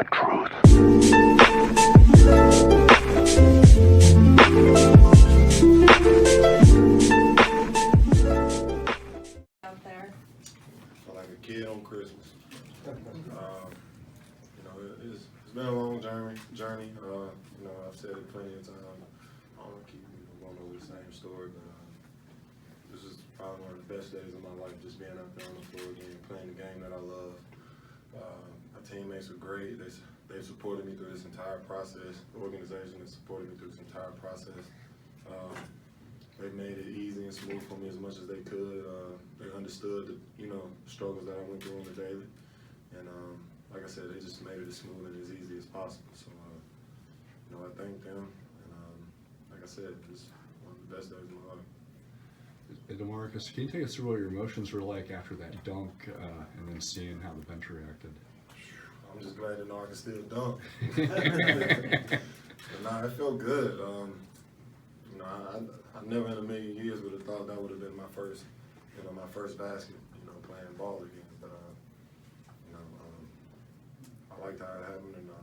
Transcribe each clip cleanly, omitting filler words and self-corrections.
the truth. Out there. Like a kid on Christmas. It's been a long journey. I've said it plenty of times. I don't keep going over the same story, but this is probably one of the best days of my life, just being out there on the floor again, playing the game that I love. My teammates were great. They've supported me through this entire process. The organization has supported me through this entire process. They made it easy and smooth for me as much as they could. They understood the struggles that I went through on the daily, and like I said, they just made it as smooth and as easy as possible. So I thank them, and like I said, it's one of the best days of my life. Hey, DeMarcus, can you take us through what your emotions were like after that dunk, and then seeing how the bench reacted? I'm just glad to know I can still dunk. But nah, it felt good. I never in a million years would have thought that would have been my first basket, playing ball again. But I liked how it happened, and I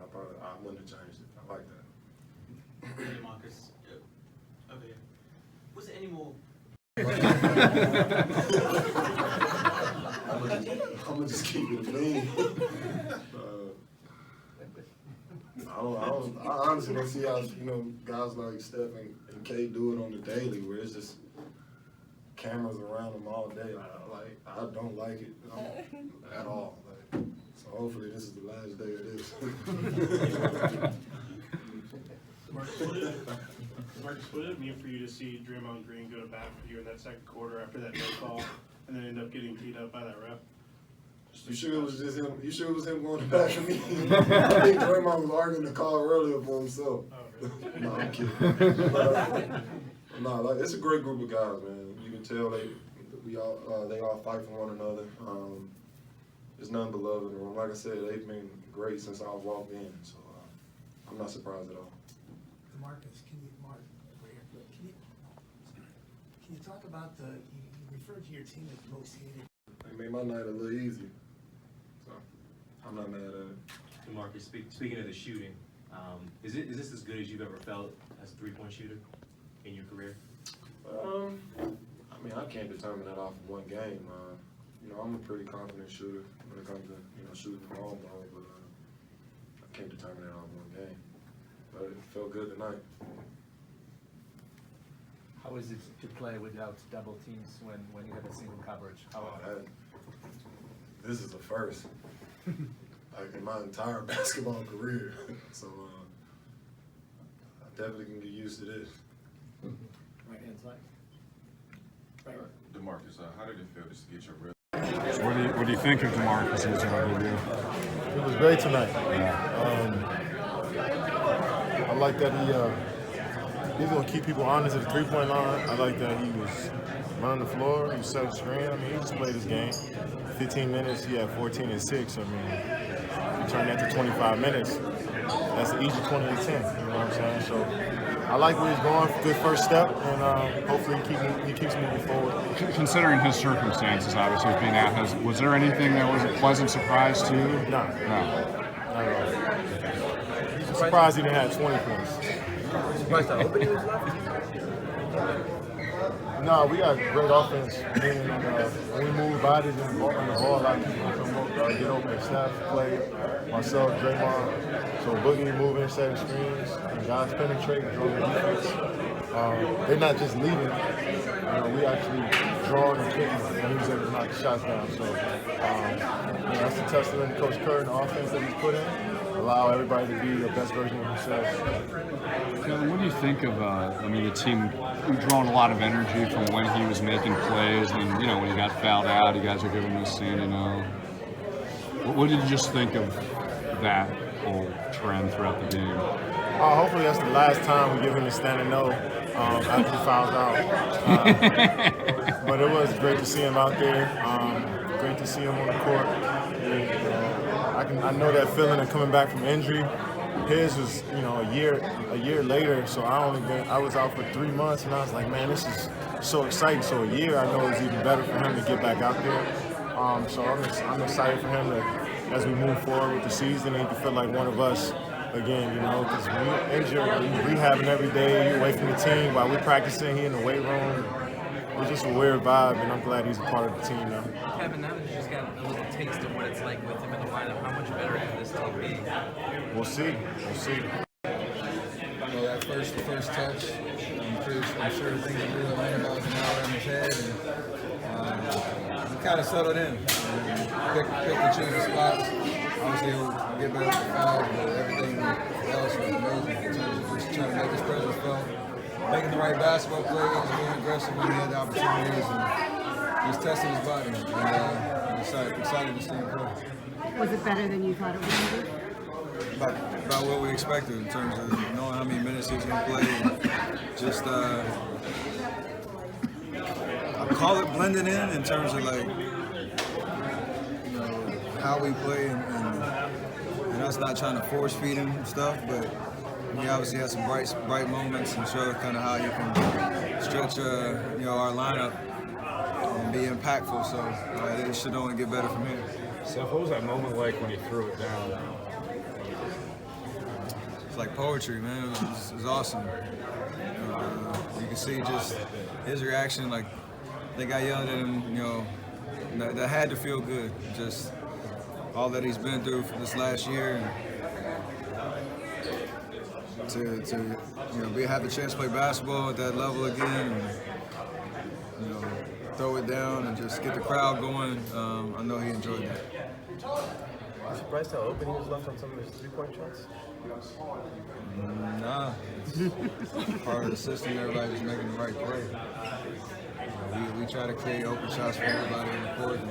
wouldn't have changed it. I like that. Hey, Marcus, over here. Was it any more? I'm gonna just keep it clean. I honestly don't see how guys like Steph and K do it on the daily, where it's just cameras around them all day. I don't like it at all. So hopefully this is the last day of this. Marcus, what did it mean for you to see Draymond Green go to bat for you in that second quarter after that no call, and then end up getting teed up by that ref? You sure it was just him? You sure it was him going to bat for me? I think Draymond was arguing the call earlier for himself. Oh, really? No, I'm kidding. It's a great group of guys, man. You can tell they all fight for one another. There's nothing but love in the room. Like I said, they've been great since I walked in, so I'm not surprised at all. DeMarcus, can you talk about you referred to your team as most hated? They made my night a little easier, so I'm not mad at it. DeMarcus, speaking of the shooting, is this as good as you've ever felt as a three-point shooter in your career? I can't determine that off of one game. I'm a pretty confident shooter when it comes to shooting the long ball, but I can't determine that off of one game. But it felt good tonight. How is it to play without double teams when you have a single coverage? This is the first, like in my entire basketball career. So I definitely can get used to this. Right hand side. DeMarcus, how did it feel just to get your real? What do you think of DeMarcus in his interview? It was great tonight. I like that he's going to keep people honest at the three-point line. I like that he was running the floor, he set a screen. He just played his game. 15 minutes, he had 14 and 6. You turn that to 25 minutes, that's an easy 20 to 10, you know what I'm saying? So I like where he's going, good first step, and hopefully he keeps moving forward. Considering his circumstances, obviously, being out, was there anything that was a pleasant surprise to you? No. Not at all. Surprised he didn't have 20 points. Surprised how open he was left? No, we got great offense. When we move bodies and on the ball, a lot of people come get open. Steph, Clay, myself, Draymond. So Boogie moving, setting screens, and guys penetrating, drawing the defense. They're not just leaving. We actually drawing and kicking, and he was able to knock the shots down. So that's a testament to Coach Kerr and the offense that he's put in. Allow everybody to be the best version of themselves. What do you think of, the team drawing a lot of energy from when he was making plays and, when he got fouled out, you guys are giving him a standing O. What did you just think of that whole trend throughout the game? Hopefully that's the last time we give him a standing O after he fouls out. But it was great to see him out there. Great to see him on the court. I know that feeling of coming back from injury. His was, a year later. So I was out for 3 months, and I was like, man, this is so exciting. So a year, I know it's even better for him to get back out there. So I'm excited for him to as we move forward with the season, and he can feel like one of us again, you know, because when you're injured, you're rehabbing every day, you're away from the team while we're practicing here in the weight room. It's just a weird vibe, and I'm glad he's a part of the team now. Kevin, now that you just got a little taste of what it's like with him in the lineup, how much better can this team be? We'll see. We'll see. You know, that first touch, I'm sure things are really 100 miles an hour in his head, and he kind of settled in. Pick and choose the spots. Obviously, he'll get better with the fouls, but everything else was amazing in terms of just trying to make his presence felt, making the right basketball plays, being aggressive when he had the opportunities, and just testing his body. And excited to see him play. Was it better than you thought it would be? About what we expected in terms of knowing how many minutes he was going to play. And just, I call it blending in terms of like, you know, how we play and us not trying to force feed him stuff, but he obviously has some bright moments and show kind of how you can stretch, you know, our lineup and be impactful. So it should only get better from here. Seth, what was that moment like when he threw it down? It's like poetry, man. It was awesome. You can see just his reaction. Like they got yelled at him, you know, that had to feel good. Just all that he's been through for this last year, and to you know have the chance to play basketball at that level again, and you know throw it down and just get the crowd going. I know he enjoyed that. Surprised how open he was left on some of his three-point shots? Nah, it's part of the system. Everybody was making the right play. We try to create open shots for everybody in the court, and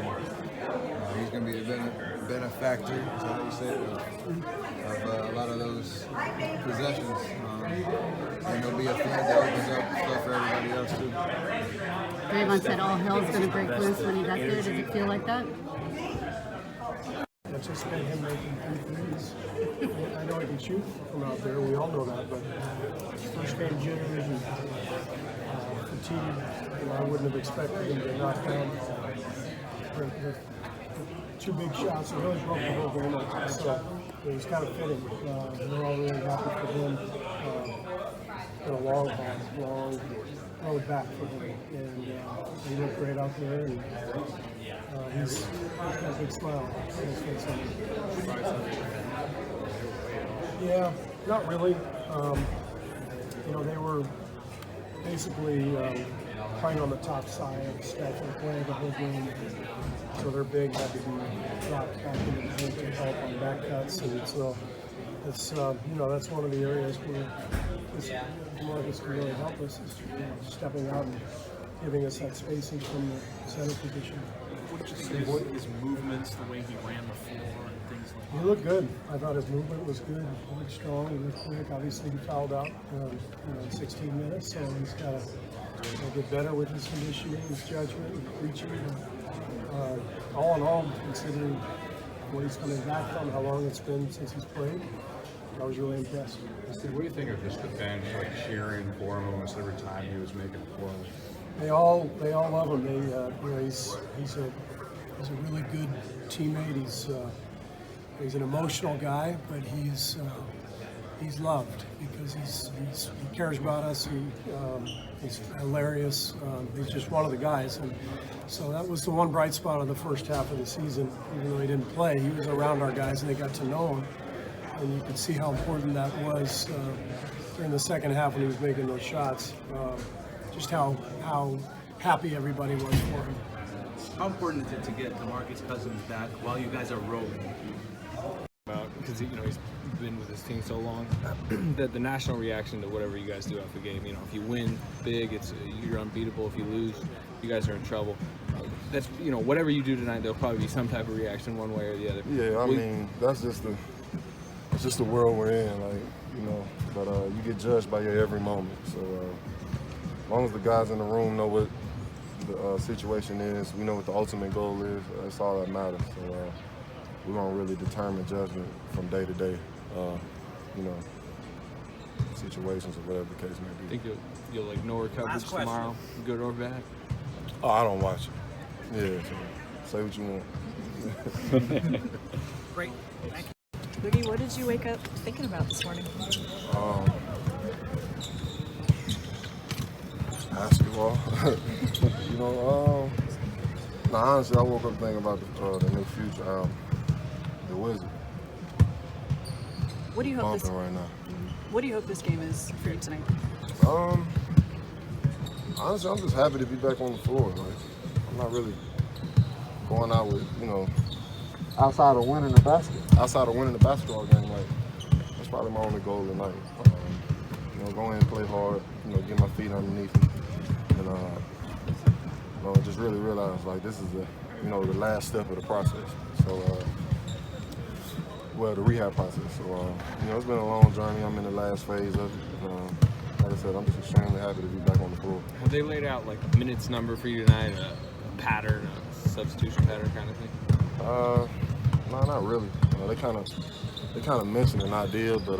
he's going to be the benefactor, is that what you said, of a lot of those possessions. And there'll be a flood that opens up stuff for everybody else too. Draymond said all hell's going to break loose when he got there. Does it feel like that? That's just been him making 3 threes. I know he can shoot from out there, we all know that, but first game jitters and fatigue, you know, I wouldn't have expected him to knock down the 2 big shots. It really broke the whole game up, so it was kind of fitting. We're all really happy for him. In a long road back for him, and he looked great out there, and he's got a big smile on his face. Yeah, not really. You know, they were basically playing on the top side of Steph and playing the whole game, so their big had to be dropped back into the paint to help on back cuts, and so it's you know, that's one of the areas where DeMarcus can really help us, is stepping out and giving us that spacing from the center position. What did you see of his movements, the way he ran the floor and things like that? He looked good. I thought his movement was good. He looked strong. He looked quick. Obviously, he fouled out you know, in 16 minutes, so he's got to get better with his conditioning, his judgment, and reaching. All in all, considering what he's coming back from, how long it's been since he's played, I was really impressed. Steve, what do you think of just the bench, like cheering for him almost every time he was making a play? They all love him. They, you know, he's a really good teammate. He's an emotional guy, but he's loved because he cares about us. He's hilarious. He's just one of the guys, and so that was the one bright spot of the first half of the season. Even though he didn't play, he was around our guys, and they got to know him, and you could see how important that was during the second half when he was making those shots. Just how happy everybody was for him. How important is it to get DeMarcus Cousins back while you guys are rolling? Because you know he's been with his team so long, that the national reaction to whatever you guys do after the game. You know, if you win big, you're unbeatable. If you lose, you guys are in trouble. That's, you know, whatever you do tonight, there'll probably be some type of reaction one way or the other. Yeah, I mean, that's just it's just the world we're in, like, you know. But you get judged by your every moment. So as long as the guys in the room know what the situation is, we know what the ultimate goal is. That's all that matters. So we don't really determine judgment from day to day, you know, situations or whatever the case may be. Think you'll ignore coverage tomorrow, good or bad? Oh, I don't watch it. Yeah, so say what you want. Great. Thank you. Boogie, what did you wake up thinking about this morning? Basketball. You know, honestly, I woke up thinking about the new future. The Wizard. What do you hope Bumping right now. What do you hope this game is for you tonight? Honestly, I'm just happy to be back on the floor. Like, I'm not really going out with, outside of winning the basketball game. Like, that's probably my only goal tonight. Go in and play hard. Get my feet underneath me, and just really realize like this is the last step of the process. So, the rehab process. So, it's been a long journey. I'm in the last phase of it. Like I said, I'm just extremely happy to be back on the floor. Have they laid out like a minutes number for you tonight, a pattern, a substitution pattern kind of thing? No, not really. They kind of mentioned an idea, but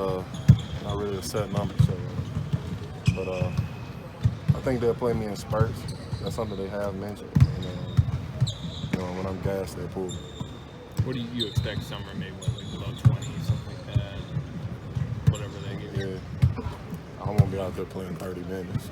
not really a set number. So, but I think they'll play me in spurts. That's something they have mentioned. And when I'm gassed, they pull me. What do you expect, Summer? Maybe like below 20, something like that. Whatever they give you. Yeah, I won't be out there playing 30 minutes.